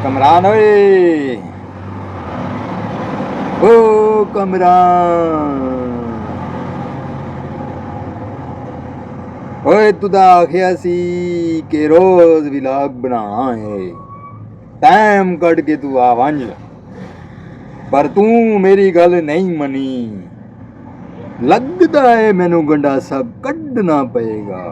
कमरान ओए ओ कमरान ओए तू तो आखिया सी कि रोज व्लॉग बनाना है टाइम कट के तू आ वंज पर तू मेरी गल नहीं मनी लगता है मैनू गंडासा कढ़ना पएगा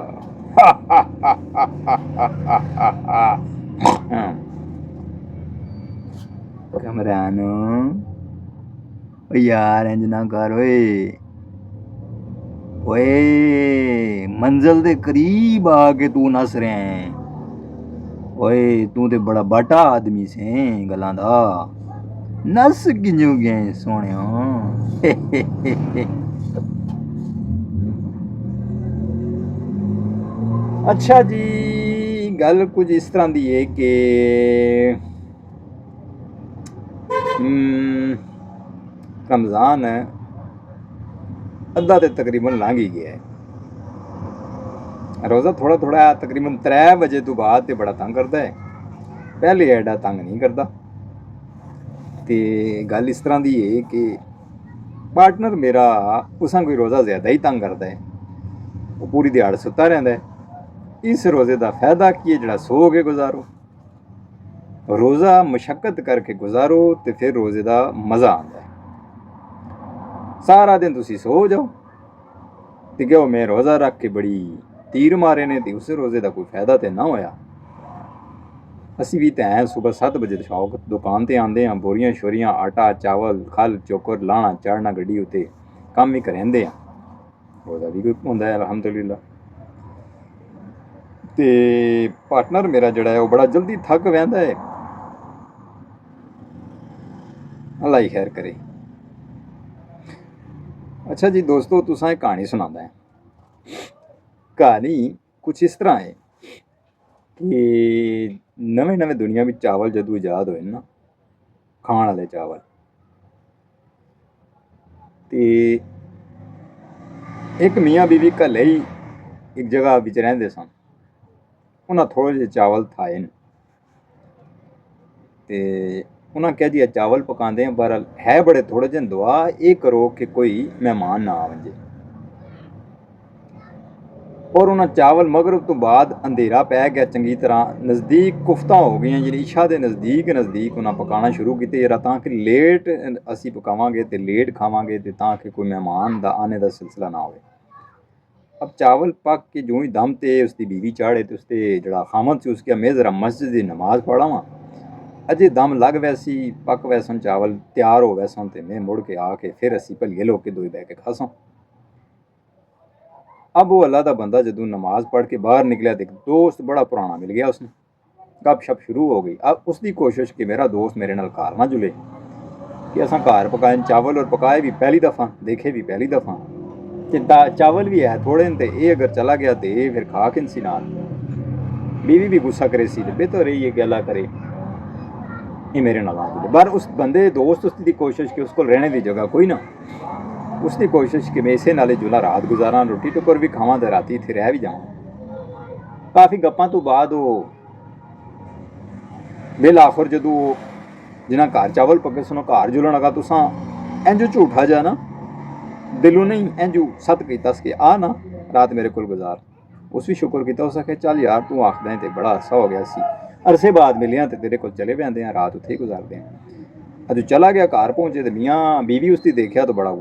कमरानो यार इंज ना कर ओए मंजिल दे करीब आके तू नस रहा है ओए तू ते बड़ा बाटा आदमी से गल्लां दा नस किंजू गए सोहणिया अच्छा जी गल कुछ इस तरह दी है कि रमज़ान है अद्धा तो तकरीबन लंघ ही गया है रोज़ा थोड़ा थोड़ा तकरीबन 3 बजे तो बाद तो बड़ा तंग करता है पहले एडा तंग नहीं करता तो गल इस तरह की है कि पार्टनर मेरा उसा कोई रोज़ा ज़्यादा ही तंग करता है वो पूरी दिहाड़ सुता रहता है इस रोज़े का फायदा की है जड़ा सो के गुजारो रोज़ा मशक्कत करके गुजारो तो फिर रोज़े का मज़ा आता है सारा दिन तुसी सो जाओ तो क्या मैं रोज़ा रख के बड़ी तीर मारे ने तो उस रोज़े का कोई फायदा तो ना होया असी भी तो हैं सुबह 7 बजे शौक दुकान पर आते हैं बोरियां शोरियां आटा चावल खल चोकर लाना चाड़ना गड्डी उत्ते कम ही करेंदे हैं रोज़ा भी कोई होंदा है अलहमदुलिल्लाह ते पार्टनर मेरा जड़ा है वो बड़ा जल्दी थक वैंदा है अल्लाह ही खैर करे। अच्छा जी दोस्तों तुसां एक कहानी सुनांदा है कहानी कुछ इस तरह है कि नवे नवे दुनिया में चावल जदों ईजाद होए ना खाण वाले चावल ते एक मियाँ बीवी घले ही एक जगह बिच रहिंदे सन उन्हें थोड़े जे चावल थाए न ते उन्हें कहा जी चावल पकाते हैं पर है बड़े थोड़े जे दुआ ये करो कि कोई मेहमान ना आ वंजे और उन्हें चावल मगरब तो बाद अंधेरा पै गया चंगी तरह नज़दीक कुफ्ता हो गई जी इशा के नज़दीक उन्हें पकाना शुरू किए जरा ताकि लेट असी पकावांगे तो लेट खावांगे तो ताकि कोई मेहमान का आने का सिलसिला ना हो। अब चावल पक के जो ही दम ते उसकी बीवी चाढ़े तो उसके जड़ा खामद से उसके मैं ज़रा मस्जिद की नमाज पढ़ा वहाँ अजे दम लग वैसी पक वैसन चावल तैयार हो वैसन तो मैं मुड़ के आके फिर असी भलिए लोग के दोई बह के खासां। अब वो अल्लाह का बंदा जदों नमाज पढ़ के बाहर निकलिया तो एक दोस्त बड़ा पुराना मिल गया उसने गप शप शुरू हो गई। अब उसकी कोशिश कि मेरा दोस्त मेरे नाल घर ना जुले कि असां घर पकाए चावल और पकाए भी पहली दफ़ा देखे भी पहली दफ़ा कि चावल भी है थोड़े तो ये अगर चला गया तो ये फिर खा के सी नाल बीवी भी गुस्सा करे सी बेहतर रही है कि अल्लाह करे ये मेरे नाल आ जुले पर उस बंदे दोस्त उसकी कोशिश कि उसको रहने की जगह कोई ना उसकी कोशिश कि मैं इसे नाले जुला रात गुजारा रोटी टुकर भी खावा तो राती इत्थे रह भी जावां। काफ़ी गप्पां तो बाद वो बिल आखिर जदों जिन्हें घर चावल पके सुनो घर जुलन लगा तुसां इंज झूठा जा ना दिलों नहीं इंजू सत किया कि आ ना रात मेरे को गुजार उस भी शुक्र किया उस आखे चल यार तू आखदा तो बड़ा अरसा हो गया सी अरसे बाद मिलिया तो तेरे को चले पैंदे हैं रात उत्थे ही गुजारते हैं। अजू चला गया घर पहुँचे तो मियाँ बीवी उसकी देखा तो बड़ा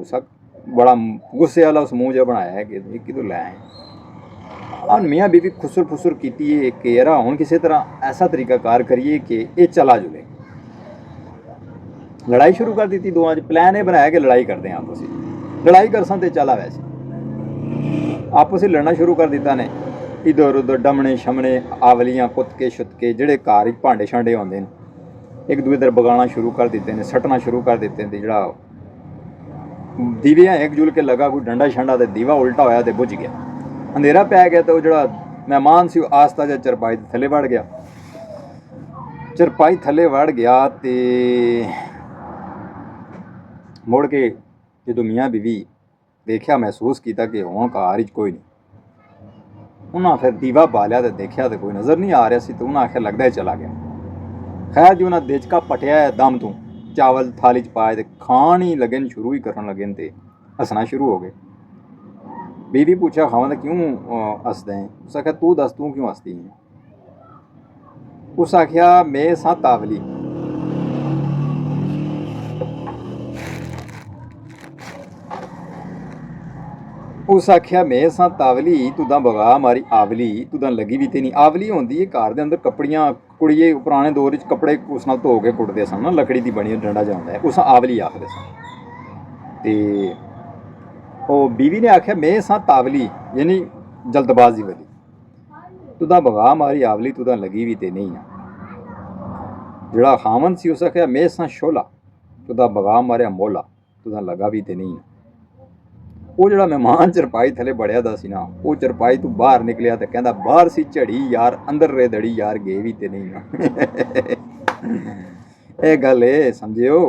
गुस्से वाला उस मुँह जहा बनाया है कि कितों लै आए मियाँ बीवी खुसर फुसर की कि यार हुण किसी तरह ऐसा तरीका कार करिए कि ये चला जुले लड़ाई शुरू कर दी दोवां च प्लैन ये बनाया कि लड़ाई करते हैं आपस में लड़ाई करसां तो चला वैसे आपस में लड़ना शुरू कर दिता ने इधर उधर डमने शमने आवलियां कुत्के शुतके जेड़े घर भांडे शांडे आते हैं एक दूए दर बगाना शुरू कर दिते हैं सटना शुरू कर दिते हैं जड़ा दीवियां एक जुल के लगा कोई डंडा शंडा तो दीवा उल्टा होया तो बुझ गया अंधेरा पै गया तो जड़ा मेहमान सी आस्ता जा चरपाई थले वड़ गया चरपाई थले वड़ गया तो मुड़ के जो मियाँ बीवी देखा महसूस किया कि हुण घर कोई नहीं उन्हें फिर दीवा बालिया तो देखा तो कोई नज़र नहीं आ रहा सी तो उन्हें आखिर लगता है चला गया ਖੈਰ ਜੀ ਉਹਨਾਂ ਦੇਚਕਾ ਪਟਿਆ ਦਮ ਤੋਂ ਚਾਵਲ ਥਾਲੀ 'ਚ ਪਾਏ ਤੇ ਖਾਣ ਹੀ ਲੱਗੇ ਨੇ, ਸ਼ੁਰੂ ਹੀ ਕਰਨ ਲੱਗੇ ਨੇ ਤੇ ਹੱਸਣਾ ਸ਼ੁਰੂ ਹੋ ਗਏ। बीवी पूछा खावंद क्यों हसदे हैं? उस आख्या तू दस तू क्यों हसदी है? उस आख्या मैं सा तावली। उस आख्या मैं सा तावली तुदा बगा मारी आवली तुदा लगी भी ते नहीं। आवली होंदी है घर दे अंदर कपड़ियां कुड़िए पुराने दौर च कपड़े उस नाल धो के कुटदे सन ना, लकड़ी दी बनी डंडा जा हुंदा है, उस आवली आखदे सन। ते ਉਹ बीवी ने आख्या मैं सा तावली यानी जल्दबाजी वाली, तुदा बगा मारी आवली तुदा लगी भी ते नहीं ना। जड़ा खावन सी उस आख्या मैं सा शोला तुदा बगा मारिया मोला तुदा लगा भी ते नहीं ना। वो जड़ा मेहमान चरपाई थले बड़िया दा सी ना, वो चरपाई तू बाहर निकलिया ते कहंदा बाहर सी झड़ी यार अंदर रे दड़ी यार गे भी ते नहीं ना। ਇਹ ਗੱਲ ਇਹ ਸਮਝਿਓ